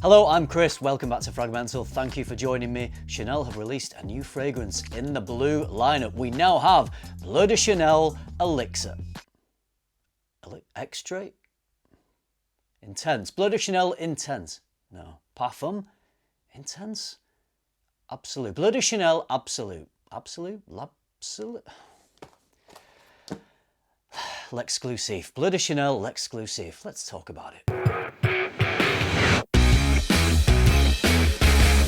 Hello, I'm Chris. Welcome back to FRAG-MENTAL. Thank you for joining me. Chanel have released a new fragrance in the blue lineup. We now have Bleu de Chanel Elixir. Extrait? Intense. Bleu de Chanel Intense. No. Parfum? Intense? Absolute. Bleu de Chanel Absolute. Absolute? L'Absolute? L'exclusif. Bleu de Chanel L'exclusif. Let's talk about it.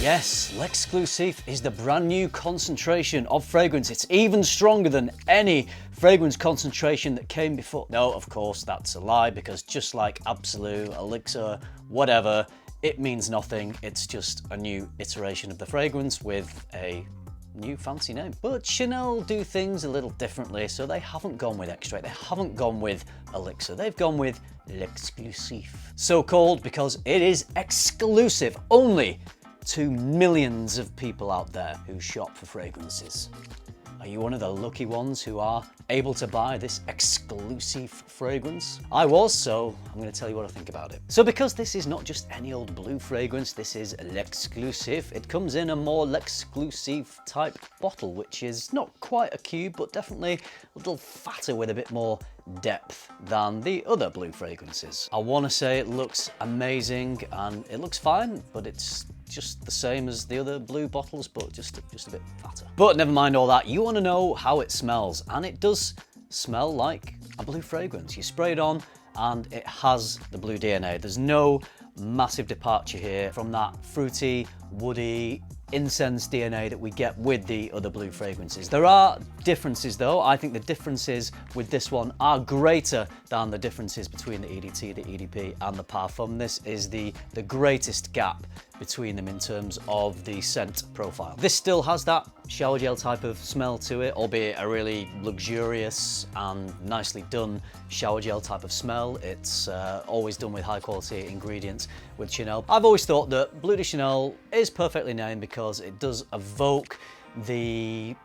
Yes, L'Exclusif is the brand new concentration of fragrance. It's even stronger than any fragrance concentration that came before. No, of course, that's a lie, because just like Absolute, Elixir, whatever, it means nothing. It's just a new iteration of the fragrance with a new fancy name. But Chanel do things a little differently, so they haven't gone with Extrait, they haven't gone with Elixir, they've gone with L'Exclusif. So called because it is exclusive only to millions of people out there who shop for fragrances. Are you one of the lucky ones who are able to buy this exclusive fragrance? I was, so I'm going to tell you what I think about it. So because this is not just any old blue fragrance, this is L'Exclusif, it comes in a more L'Exclusif type bottle, which is not quite a cube, but definitely a little fatter with a bit more depth than the other blue fragrances. I want to say it looks amazing and it looks fine, but it's just the same as the other blue bottles, but just a bit fatter. But never mind all that, you want to know how it smells, and it does smell like a blue fragrance. You spray it on and it has the blue DNA. There's no massive departure here from that fruity, woody, incense DNA that we get with the other blue fragrances. There are differences though. I think the differences with this one are greater than the differences between the EDT, the EDP and the Parfum. This is the greatest gap between them in terms of the scent profile. This still has that shower gel type of smell to it, albeit a really luxurious and nicely done shower gel type of smell. It's always done with high quality ingredients with Chanel. I've always thought that Bleu de Chanel is perfectly named because it does evoke the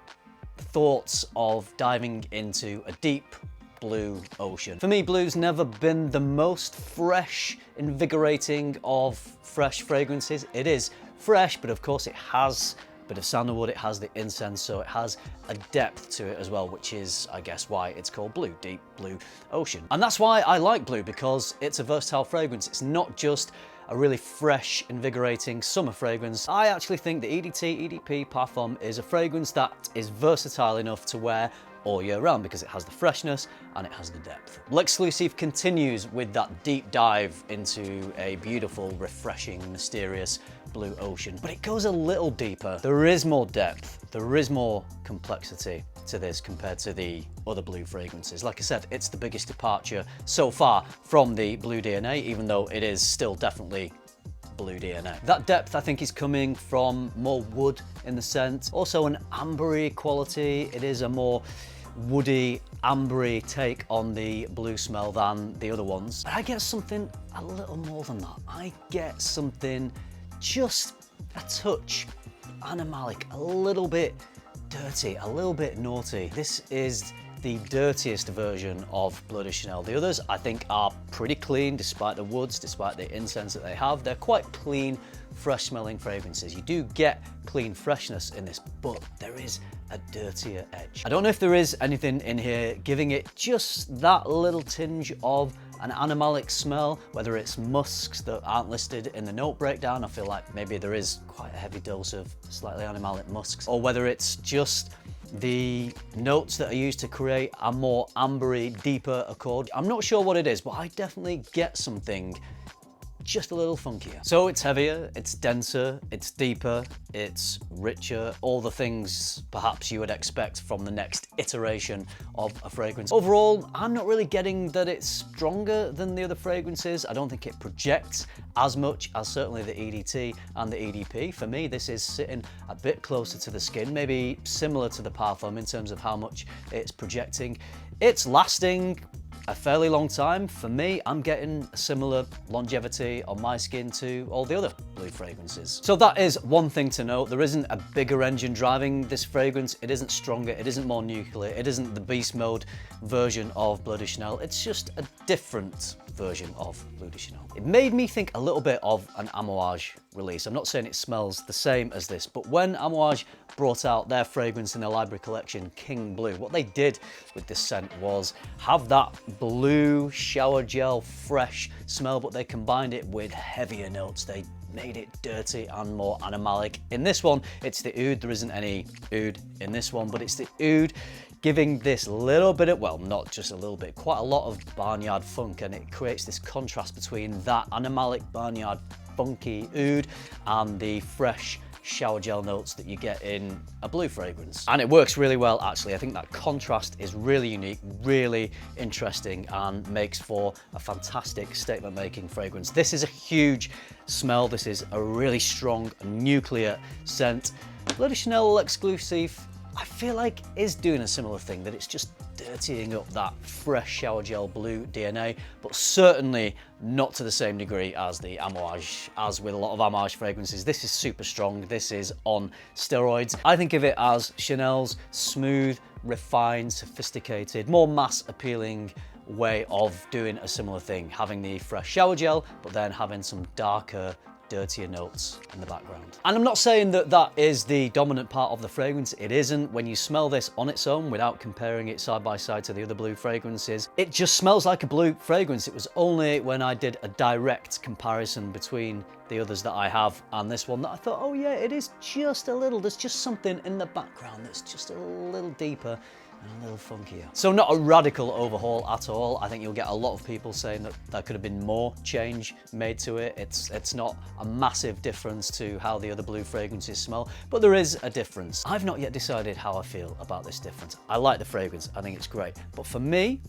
thoughts of diving into a deep blue ocean. For me, blue's never been the most fresh, invigorating of fresh fragrances. It is fresh, but of course it has a bit of sandalwood, it has the incense, so it has a depth to it as well, which is, I guess, why it's called blue, deep blue ocean. And that's why I like blue, because it's a versatile fragrance. It's not just a really fresh, invigorating summer fragrance. I actually think the EDT, EDP, Parfum is a fragrance that is versatile enough to wear all year round because it has the freshness and it has the depth. L'Exclusif continues with that deep dive into a beautiful, refreshing, mysterious blue ocean, but it goes a little deeper. There is more depth, there is more complexity to this compared to the other blue fragrances. Like I said, it's the biggest departure so far from the blue DNA, even though it is still definitely blue DNA. That depth, I think, is coming from more wood in the scent, also an ambery quality. It is a more woody, ambery take on the blue smell than the other ones. But I get something a little more than that. I get something just a touch animalic, a little bit dirty, a little bit naughty. This is the dirtiest version of Bleu de Chanel. The others, I think, are pretty clean despite the woods, despite the incense that they have. They're quite clean, fresh smelling fragrances. You do get clean freshness in this, but there is a dirtier edge. I don't know if there is anything in here giving it just that little tinge of an animalic smell, whether it's musks that aren't listed in the note breakdown. I feel like maybe there is quite a heavy dose of slightly animalic musks, or whether it's just the notes that are used to create a more ambery, deeper accord. I'm not sure what it is, but I definitely get something just a little funkier. So it's heavier, it's denser, it's deeper, it's richer, all the things perhaps you would expect from the next iteration of a fragrance. Overall, I'm not really getting that it's stronger than the other fragrances. I don't think it projects as much as certainly the EDT and the EDP. For me, this is sitting a bit closer to the skin, maybe similar to the Parfum in terms of how much it's projecting. It's lasting a fairly long time. For me, I'm getting a similar longevity on my skin to all the other Bleu fragrances. So that is one thing to note. There isn't a bigger engine driving this fragrance. It isn't stronger, it isn't more nuclear, it isn't the beast mode version of Bleu de Chanel. It's just a different version of Bleu de Chanel. It made me think a little bit of an Amouage release. I'm not saying it smells the same as this, but when Amouage brought out their fragrance in their library collection, King Blue, what they did with this scent was have that blue shower gel fresh smell, but they combined it with heavier notes. They made it dirty and more animalic. In this one, it's the oud. There isn't any oud in this one, but it's the oud giving this little bit of, well, not just a little bit, quite a lot of barnyard funk, and it creates this contrast between that animalic barnyard funky oud and the fresh shower gel notes that you get in a Bleu fragrance. And it works really well, actually. I think that contrast is really unique, really interesting, and makes for a fantastic statement making fragrance. This is a huge smell. This is a really strong nuclear scent. Bleu de Chanel L'exclusif, I feel like is doing a similar thing, that it's just dirtying up that fresh shower gel blue DNA, but certainly not to the same degree as the Amouage. As with a lot of Amouage fragrances, this is super strong. This is on steroids. I think of it as Chanel's smooth, refined, sophisticated, more mass appealing way of doing a similar thing, having the fresh shower gel, but then having some darker, dirtier notes in the background. And I'm not saying that that is the dominant part of the fragrance. It isn't. When you smell this on its own without comparing it side by side to the other Bleu fragrances, it just smells like a Bleu fragrance. It was only when I did a direct comparison between the others that I have and this one that I thought, oh yeah, it is just a little, there's just something in the background that's just a little deeper and a little funkier. So not a radical overhaul at all. I think you'll get a lot of people saying that there could have been more change made to it. It's not a massive difference to how the other Bleu fragrances smell, but there is a difference. I've not yet decided how I feel about this difference. I like the fragrance, I think it's great. But for me,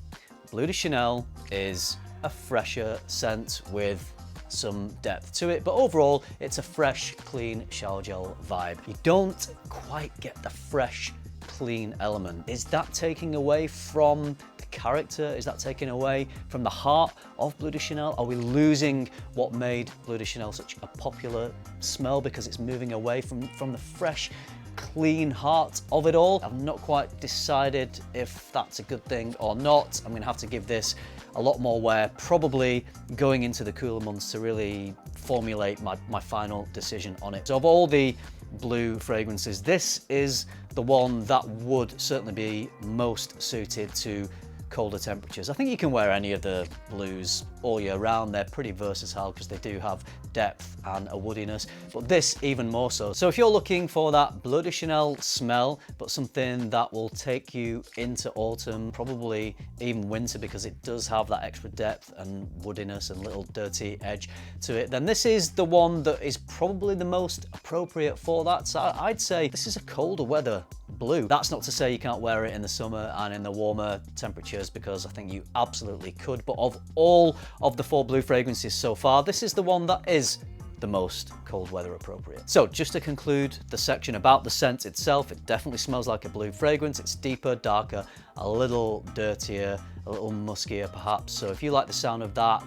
Bleu de Chanel is a fresher scent with some depth to it, but overall it's a fresh, clean shower gel vibe. You don't quite get the fresh, clean element. Is that taking away from the character? Is that taking away from the heart of Bleu de Chanel? Are we losing what made Bleu de Chanel such a popular smell because it's moving away from the fresh, clean heart of it all? I've not quite decided if that's a good thing or not. I'm gonna have to give this a lot more wear, probably going into the cooler months to really formulate my final decision on it. So of all the Bleu fragrances, this is the one that would certainly be most suited to colder temperatures. I think you can wear any of the Bleus all year round. They're pretty versatile because they do have depth and a woodiness, but this even more so. So if you're looking for that Bleu de Chanel smell, but something that will take you into autumn, probably even winter, because it does have that extra depth and woodiness and little dirty edge to it, then this is the one that is probably the most appropriate for that. So I'd say this is a colder weather Bleu. That's not to say you can't wear it in the summer and in the warmer temperatures, because I think you absolutely could. But of all of the 4 Bleu fragrances so far, this is the one that is the most cold weather appropriate. So just to conclude the section about the scent itself, it definitely smells like a Bleu fragrance. It's deeper, darker, a little dirtier, a little muskier perhaps. So if you like the sound of that,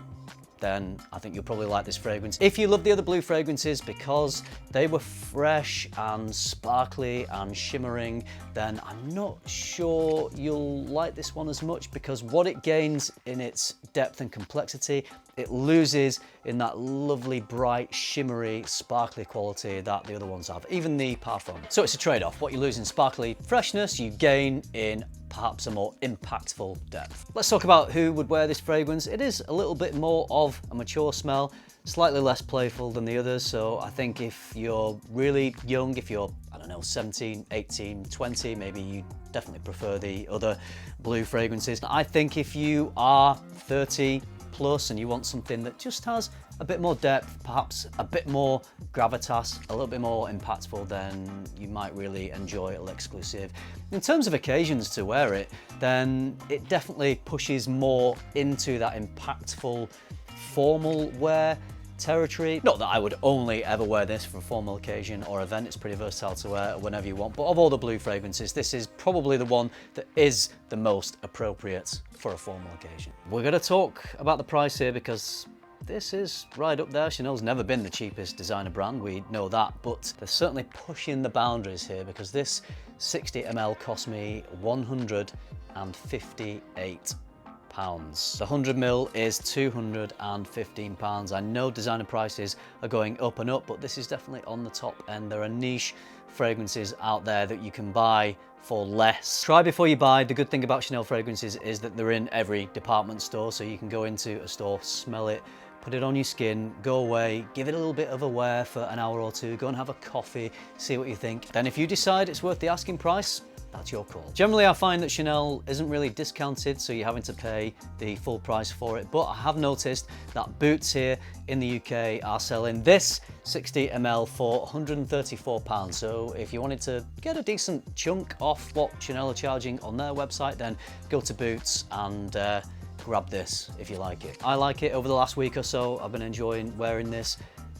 then I think you'll probably like this fragrance. If you love the other Bleu fragrances because they were fresh and sparkly and shimmering, then I'm not sure you'll like this one as much, because what it gains in its depth and complexity, it loses in that lovely, bright, shimmery, sparkly quality that the other ones have, even the Parfum. So it's a trade-off. What you lose in sparkly freshness, you gain in perhaps a more impactful depth. Let's talk about who would wear this fragrance. It is a little bit more of a mature smell, slightly less playful than the others. So I think if you're really young, if you're, I don't know, 17, 18, 20, maybe you definitely prefer the other Bleu fragrances. I think if you are 30 plus and you want something that just has a bit more depth, perhaps a bit more gravitas, a little bit more impactful, then you might really enjoy L'Exclusif. In terms of occasions to wear it, then it definitely pushes more into that impactful formal wear territory. Not that I would only ever wear this for a formal occasion or event, it's pretty versatile to wear whenever you want, but of all the blue fragrances, this is probably the one that is the most appropriate for a formal occasion. We're going to talk about the price here because this is right up there. Chanel's never been the cheapest designer brand, we know that, but they're certainly pushing the boundaries here because this 60 ml cost me £158. The 100 ml is £215. I know designer prices are going up and up, but this is definitely on the top end. There are niche fragrances out there that you can buy for less. Try before you buy. The good thing about Chanel fragrances is that they're in every department store, so you can go into a store, smell it, put it on your skin, go away, give it a little bit of a wear for an hour or two, go and have a coffee, see what you think. Then if you decide it's worth the asking price, that's your call. Generally, I find that Chanel isn't really discounted, so you're having to pay the full price for it. But I have noticed that Boots here in the UK are selling this 60 ml for £134. So if you wanted to get a decent chunk off what Chanel are charging on their website, then go to Boots and grab this if you like it. I like it. Over the last week or so, I've been enjoying wearing this.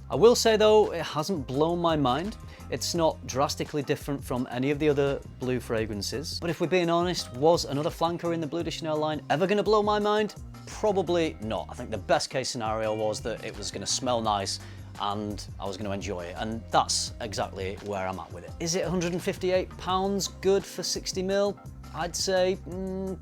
I will say though, it hasn't blown my mind. It's not drastically different from any of the other blue fragrances. But if we're being honest, was another flanker in the Bleu de Chanel line ever going to blow my mind? Probably not. I think the best case scenario was that it was going to smell nice and I was going to enjoy it, and that's exactly where I'm at with it. Is it £158 good for 60 ml? I'd say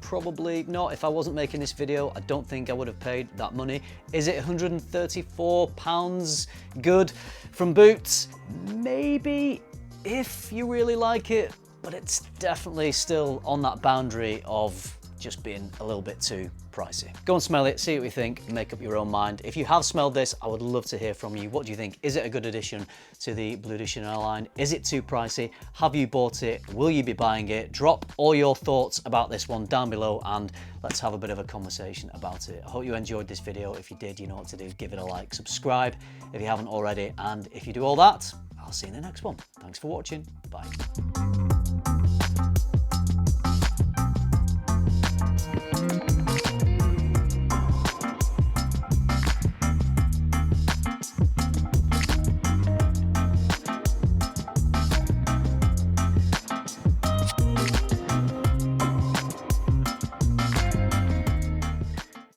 probably not. If I wasn't making this video, I don't think I would have paid that money. Is it £134 good from Boots? Maybe, if you really like it, but it's definitely still on that boundary of just being a little bit too pricey. Go and smell it, see what you think, and make up your own mind. If you have smelled this, I would love to hear from you. What do you think? Is it a good addition to the Bleu de Chanel line? Is it too pricey? Have you bought it? Will you be buying it? Drop all your thoughts about this one down below and let's have a bit of a conversation about it. I hope you enjoyed this video. If you did, you know what to do. Give it a like, subscribe if you haven't already, and if you do all that, I'll see you in the next one. Thanks for watching. Bye.